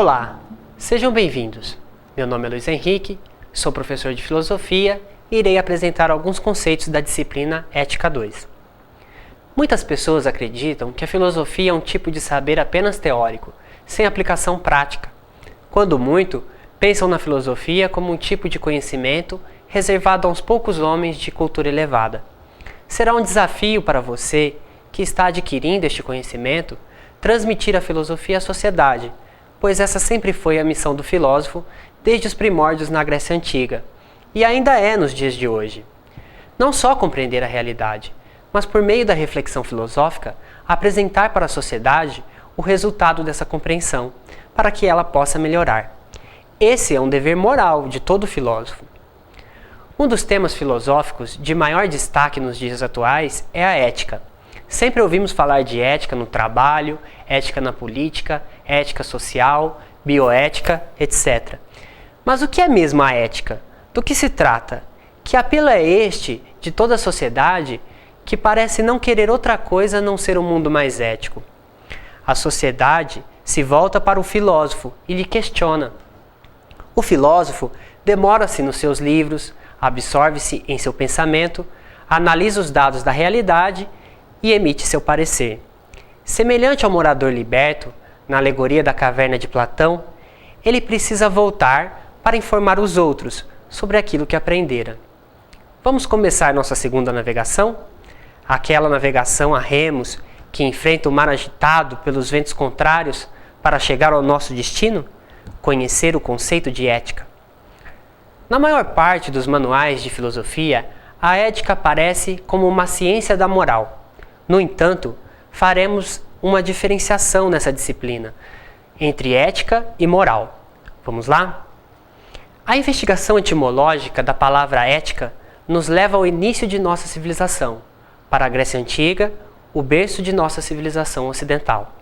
Olá, sejam bem-vindos. Meu nome é Luiz Henrique, sou professor de filosofia e irei apresentar alguns conceitos da disciplina Ética 2. Muitas pessoas acreditam que a filosofia é um tipo de saber apenas teórico, sem aplicação prática. Quando muito, pensam na filosofia como um tipo de conhecimento reservado a uns poucos homens de cultura elevada. Será um desafio para você, que está adquirindo este conhecimento, transmitir a filosofia à sociedade, pois essa sempre foi a missão do filósofo desde os primórdios na Grécia Antiga, e ainda é nos dias de hoje. Não só compreender a realidade, mas por meio da reflexão filosófica, apresentar para a sociedade o resultado dessa compreensão, para que ela possa melhorar. Esse é um dever moral de todo filósofo. Um dos temas filosóficos de maior destaque nos dias atuais é a ética. Sempre ouvimos falar de ética no trabalho, ética na política, ética social, bioética, etc. Mas o que é mesmo a ética? Do que se trata? Que apelo é este de toda a sociedade que parece não querer outra coisa a não ser um mundo mais ético? A sociedade se volta para o filósofo e lhe questiona. O filósofo demora-se nos seus livros, absorve-se em seu pensamento, analisa os dados da realidade e emite seu parecer. Semelhante ao morador liberto, na alegoria da caverna de Platão, ele precisa voltar para informar os outros sobre aquilo que aprendera. Vamos começar nossa segunda navegação? Aquela navegação a remos que enfrenta o mar agitado pelos ventos contrários para chegar ao nosso destino? Conhecer o conceito de ética. Na maior parte dos manuais de filosofia, a ética aparece como uma ciência da moral. No entanto, faremos uma diferenciação nessa disciplina entre ética e moral. Vamos lá? A investigação etimológica da palavra ética nos leva ao início de nossa civilização, para a Grécia Antiga, o berço de nossa civilização ocidental.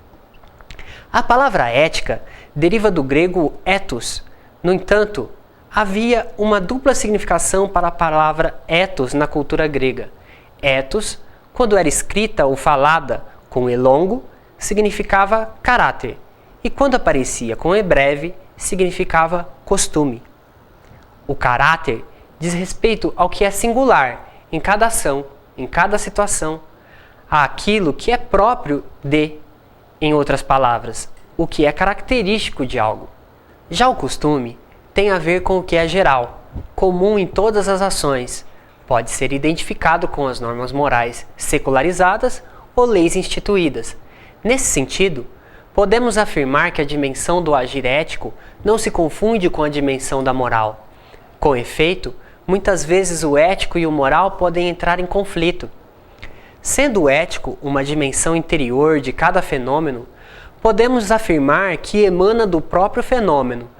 A palavra ética deriva do grego ethos. No entanto, havia uma dupla significação para a palavra ethos na cultura grega. Ethos, quando era escrita ou falada com e longo, significava caráter, e quando aparecia com e breve, significava costume. O caráter diz respeito ao que é singular em cada ação, em cada situação, àquilo que é próprio de, em outras palavras, o que é característico de algo. Já o costume tem a ver com o que é geral, comum em todas as ações. Pode ser identificado com as normas morais secularizadas ou leis instituídas. Nesse sentido, podemos afirmar que a dimensão do agir ético não se confunde com a dimensão da moral. Com efeito, muitas vezes o ético e o moral podem entrar em conflito. Sendo o ético uma dimensão interior de cada fenômeno, podemos afirmar que emana do próprio fenômeno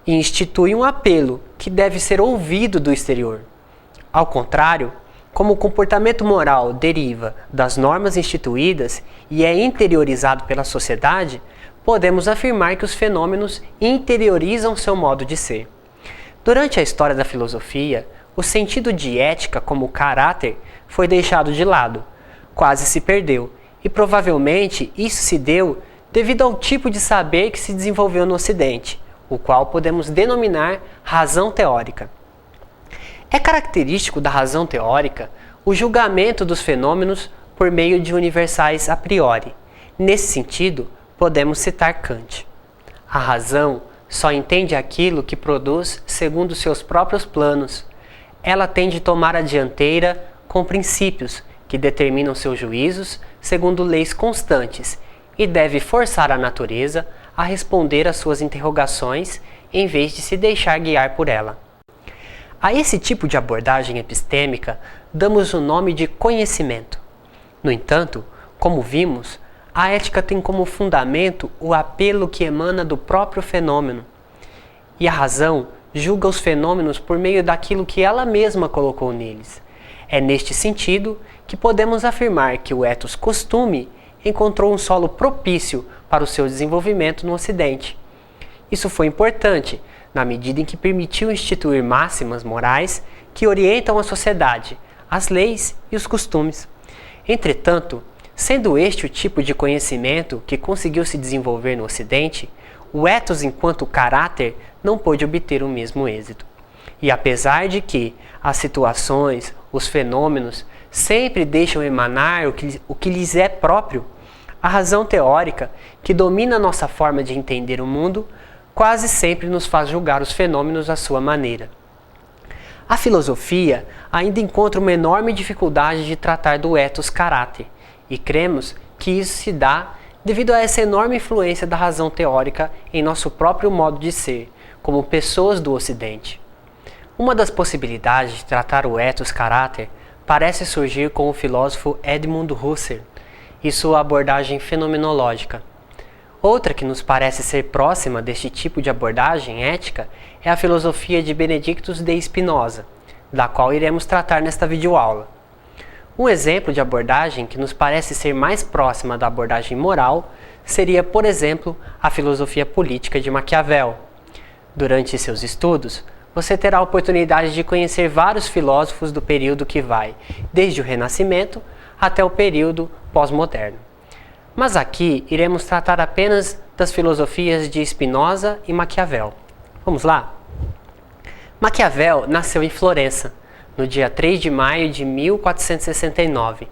e institui um apelo que deve ser ouvido do exterior. Ao contrário, como o comportamento moral deriva das normas instituídas e é interiorizado pela sociedade, podemos afirmar que os fenômenos interiorizam seu modo de ser. Durante a história da filosofia, o sentido de ética como caráter foi deixado de lado, quase se perdeu, e provavelmente isso se deu devido ao tipo de saber que se desenvolveu no Ocidente, o qual podemos denominar razão teórica. É característico da razão teórica o julgamento dos fenômenos por meio de universais a priori. Nesse sentido, podemos citar Kant. A razão só entende aquilo que produz segundo seus próprios planos. Ela tem de tomar a dianteira com princípios que determinam seus juízos segundo leis constantes e deve forçar a natureza a responder às suas interrogações em vez de se deixar guiar por ela. A esse tipo de abordagem epistêmica damos o nome de conhecimento. No entanto, como vimos, a ética tem como fundamento o apelo que emana do próprio fenômeno. E a razão julga os fenômenos por meio daquilo que ela mesma colocou neles. É neste sentido que podemos afirmar que o ethos costume encontrou um solo propício para o seu desenvolvimento no Ocidente. Isso foi importante, na medida em que permitiu instituir máximas morais que orientam a sociedade, as leis e os costumes. Entretanto, sendo este o tipo de conhecimento que conseguiu se desenvolver no Ocidente, o ethos enquanto caráter não pôde obter o mesmo êxito. E apesar de que as situações, os fenômenos, sempre deixam emanar o que lhes é próprio, a razão teórica, que domina nossa forma de entender o mundo, quase sempre nos faz julgar os fenômenos à sua maneira. A filosofia ainda encontra uma enorme dificuldade de tratar do ethos caráter, e cremos que isso se dá devido a essa enorme influência da razão teórica em nosso próprio modo de ser, como pessoas do Ocidente. Uma das possibilidades de tratar o ethos caráter parece surgir com o filósofo Edmund Husserl e sua abordagem fenomenológica. Outra que nos parece ser próxima deste tipo de abordagem ética é a filosofia de Benedictus de Spinoza, da qual iremos tratar nesta videoaula. Um exemplo de abordagem que nos parece ser mais próxima da abordagem moral seria, por exemplo, a filosofia política de Maquiavel. Durante seus estudos, você terá a oportunidade de conhecer vários filósofos do período que vai desde o Renascimento até o período pós-moderno. Mas aqui iremos tratar apenas das filosofias de Spinoza e Maquiavel. Vamos lá? Maquiavel nasceu em Florença, no dia 3 de maio de 1469.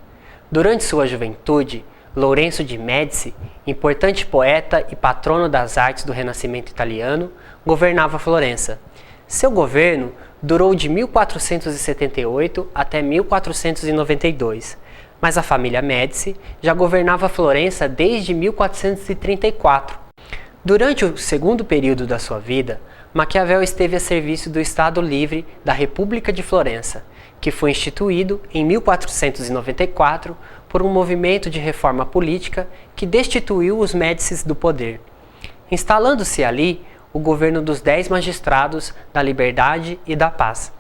Durante sua juventude, Lourenço de Médici, importante poeta e patrono das artes do Renascimento italiano, governava Florença. Seu governo durou de 1478 até 1492, mas a família Médici já governava Florença desde 1434. Durante o segundo período da sua vida, Maquiavel esteve a serviço do Estado Livre da República de Florença, que foi instituído em 1494 por um movimento de reforma política que destituiu os Médicis do poder, instalando-se ali o governo dos 10 magistrados da liberdade e da paz.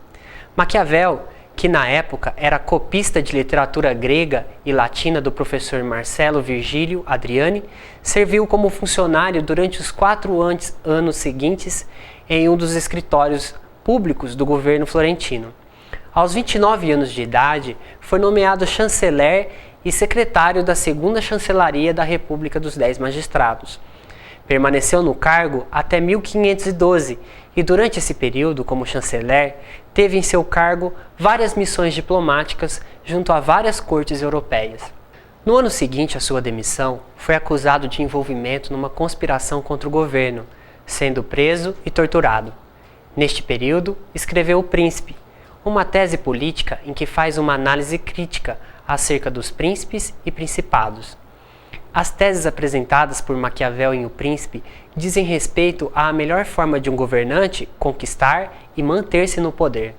Maquiavel, que na época era copista de literatura grega e latina do professor Marcelo Virgílio Adriani, serviu como funcionário durante os 4 anos seguintes em um dos escritórios públicos do governo florentino. Aos 29 anos de idade, foi nomeado chanceler e secretário da segunda chancelaria da República dos 10 Magistrados. Permaneceu no cargo até 1512 e durante esse período, como chanceler, teve em seu cargo várias missões diplomáticas junto a várias cortes europeias. No ano seguinte à sua demissão, foi acusado de envolvimento numa conspiração contra o governo, sendo preso e torturado. Neste período, escreveu O Príncipe, uma tese política em que faz uma análise crítica acerca dos príncipes e principados. As teses apresentadas por Maquiavel em O Príncipe dizem respeito à melhor forma de um governante conquistar e manter-se no poder.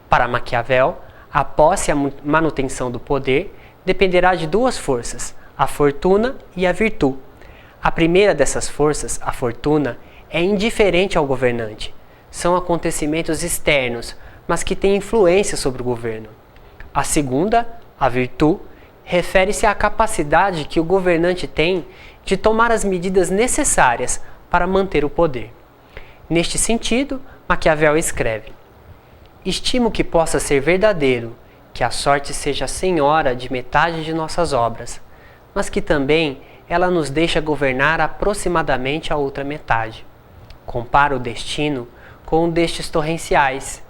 Para Maquiavel, a posse e a manutenção do poder dependerá de 2 forças, a fortuna e a virtude. A primeira dessas forças, a fortuna, é indiferente ao governante. São acontecimentos externos, mas que têm influência sobre o governo. A segunda, a virtude, refere-se à capacidade que o governante tem de tomar as medidas necessárias para manter o poder. Neste sentido, Maquiavel escreve: estimo que possa ser verdadeiro que a sorte seja senhora de metade de nossas obras, mas que também ela nos deixa governar aproximadamente a outra metade. Compara o destino com um destes torrenciais,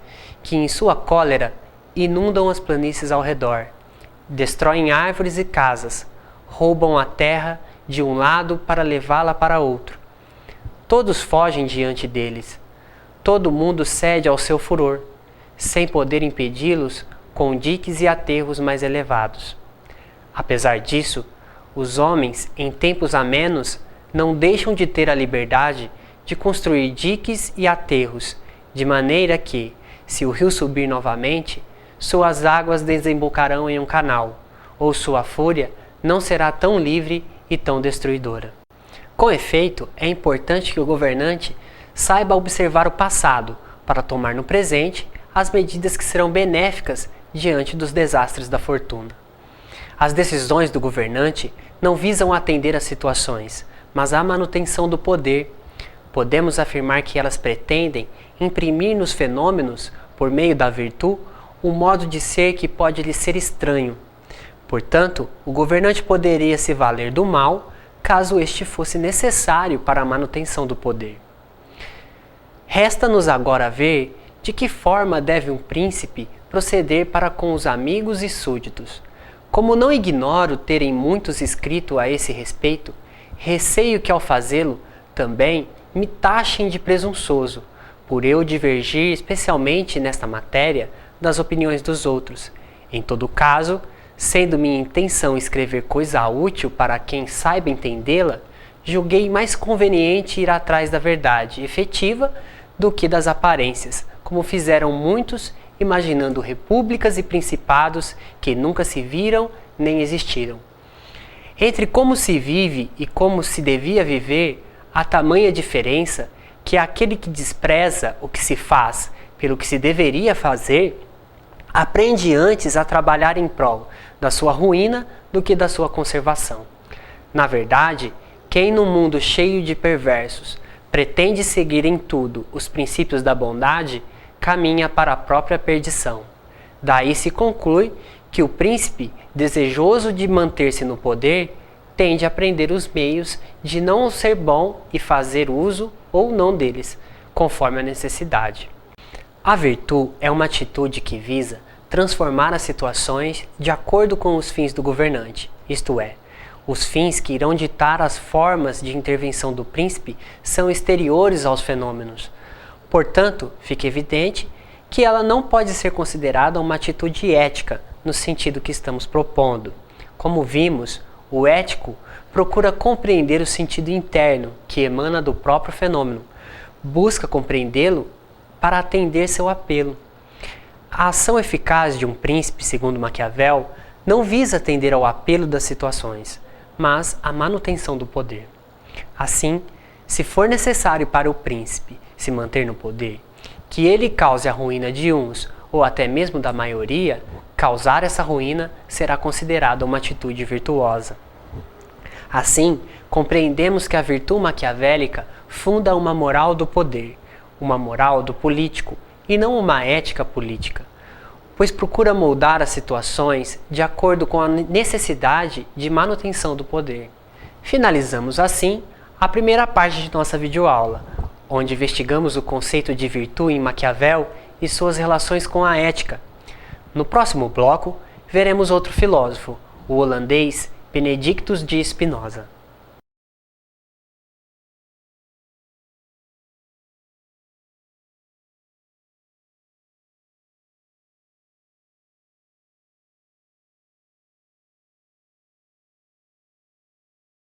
que em sua cólera inundam as planícies ao redor, destroem árvores e casas, roubam a terra de um lado para levá-la para outro. Todos fogem diante deles. Todo mundo cede ao seu furor, sem poder impedi-los com diques e aterros mais elevados. Apesar disso, os homens, em tempos amenos, não deixam de ter a liberdade de construir diques e aterros, de maneira que, se o rio subir novamente, suas águas desembocarão em um canal, ou sua fúria não será tão livre e tão destruidora. Com efeito, é importante que o governante saiba observar o passado para tomar no presente as medidas que serão benéficas diante dos desastres da fortuna. As decisões do governante não visam atender às situações, mas à manutenção do poder. Podemos afirmar que elas pretendem imprimir nos fenômenos, por meio da virtude, um modo de ser que pode lhe ser estranho. Portanto, o governante poderia se valer do mal caso este fosse necessário para a manutenção do poder. Resta-nos agora ver de que forma deve um príncipe proceder para com os amigos e súditos. Como não ignoro terem muitos escrito a esse respeito, receio que ao fazê-lo também me taxem de presunçoso, por eu divergir especialmente nesta matéria das opiniões dos outros. Em todo caso, sendo minha intenção escrever coisa útil para quem saiba entendê-la, julguei mais conveniente ir atrás da verdade efetiva do que das aparências, como fizeram muitos, imaginando repúblicas e principados que nunca se viram nem existiram. Entre como se vive e como se devia viver, há tamanha diferença que aquele que despreza o que se faz pelo que se deveria fazer, aprende antes a trabalhar em prol da sua ruína do que da sua conservação. Na verdade, quem num mundo cheio de perversos pretende seguir em tudo os princípios da bondade, caminha para a própria perdição. Daí se conclui que o príncipe, desejoso de manter-se no poder, tende a aprender os meios de não ser bom e fazer uso ou não deles, conforme a necessidade. A virtude é uma atitude que visa transformar as situações de acordo com os fins do governante, isto é, os fins que irão ditar as formas de intervenção do príncipe são exteriores aos fenômenos. Portanto, fica evidente que ela não pode ser considerada uma atitude ética no sentido que estamos propondo. Como vimos, o ético procura compreender o sentido interno que emana do próprio fenômeno, busca compreendê-lo para atender seu apelo. A ação eficaz de um príncipe, segundo Maquiavel, não visa atender ao apelo das situações, mas à manutenção do poder. Assim, se for necessário para o príncipe se manter no poder, que ele cause a ruína de uns ou até mesmo da maioria, causar essa ruína será considerada uma atitude virtuosa. Assim, compreendemos que a virtude maquiavélica funda uma moral do poder, uma moral do político e não uma ética política, pois procura moldar as situações de acordo com a necessidade de manutenção do poder. Finalizamos assim a primeira parte de nossa videoaula, onde investigamos o conceito de virtude em Maquiavel e suas relações com a ética. No próximo bloco, veremos outro filósofo, o holandês Benedictus de Spinoza.